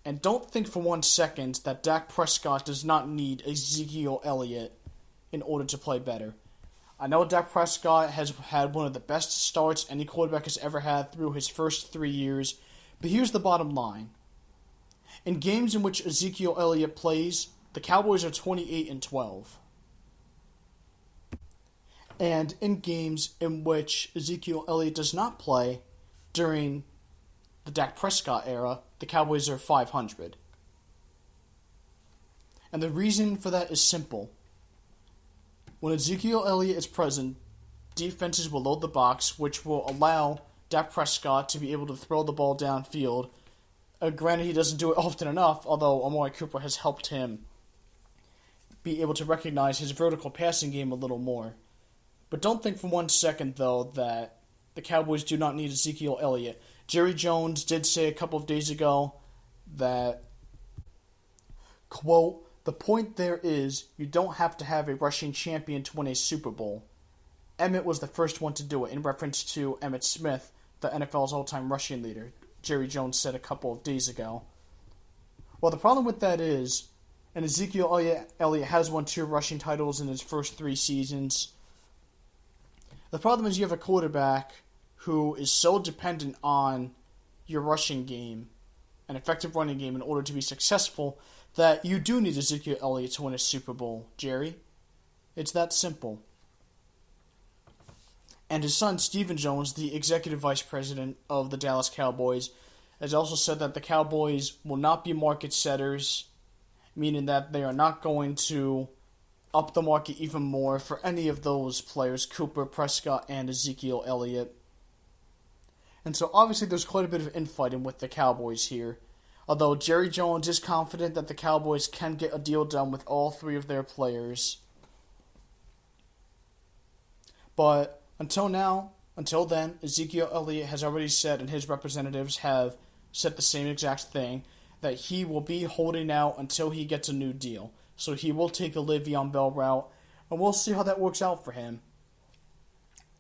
And don't think for 1 second that Dak Prescott does not need Ezekiel Elliott in order to play better. I know Dak Prescott has had one of the best starts any quarterback has ever had through his first 3 years, but here's the bottom line. In games in which Ezekiel Elliott plays, the Cowboys are 28-12. And in games in which Ezekiel Elliott does not play during the Dak Prescott era, the Cowboys are 500. And the reason for that is simple. When Ezekiel Elliott is present, defenses will load the box, which will allow Dak Prescott to be able to throw the ball downfield. Granted, he doesn't do it often enough, although Amari Cooper has helped him be able to recognize his vertical passing game a little more. But don't think for 1 second, though, that the Cowboys do not need Ezekiel Elliott. Jerry Jones did say a couple of days ago that, quote, "The point there is you don't have to have a rushing champion to win a Super Bowl. Emmett was the first one to do it," in reference to Emmitt Smith, the NFL's all-time rushing leader, Jerry Jones said a couple of days ago. Well, the problem with that is, and Ezekiel Elliott has won 2 rushing titles in his first 3 seasons, the problem is you have a quarterback who is so dependent on your rushing game, an effective running game, in order to be successful, that you do need Ezekiel Elliott to win a Super Bowl, Jerry. It's that simple. And his son, Stephen Jones, the executive vice president of the Dallas Cowboys, has also said that the Cowboys will not be market setters, meaning that they are not going to up the market even more for any of those players, Cooper, Prescott, and Ezekiel Elliott. And so obviously there's quite a bit of infighting with the Cowboys here. Although Jerry Jones is confident that the Cowboys can get a deal done with all 3 of their players. But until then, Ezekiel Elliott has already said, and his representatives have said the same exact thing, that he will be holding out until he gets a new deal. So he will take a Le'Veon Bell route, and we'll see how that works out for him.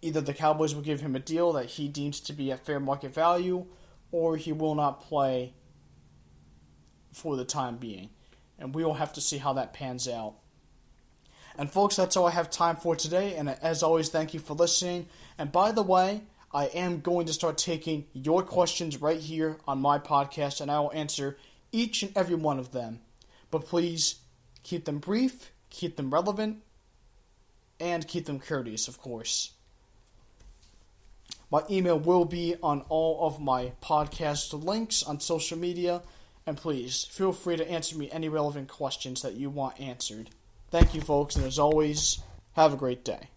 Either the Cowboys will give him a deal that he deems to be at fair market value, or he will not play for the time being. And we will have to see how that pans out. And folks, that's all I have time for today, and as always, thank you for listening. And by the way, I am going to start taking your questions right here on my podcast, and I will answer each and every one of them. But please, keep them brief, keep them relevant, and keep them courteous, of course. My email will be on all of my podcast links on social media, and please, feel free to answer me any relevant questions that you want answered. Thank you, folks, and as always, have a great day.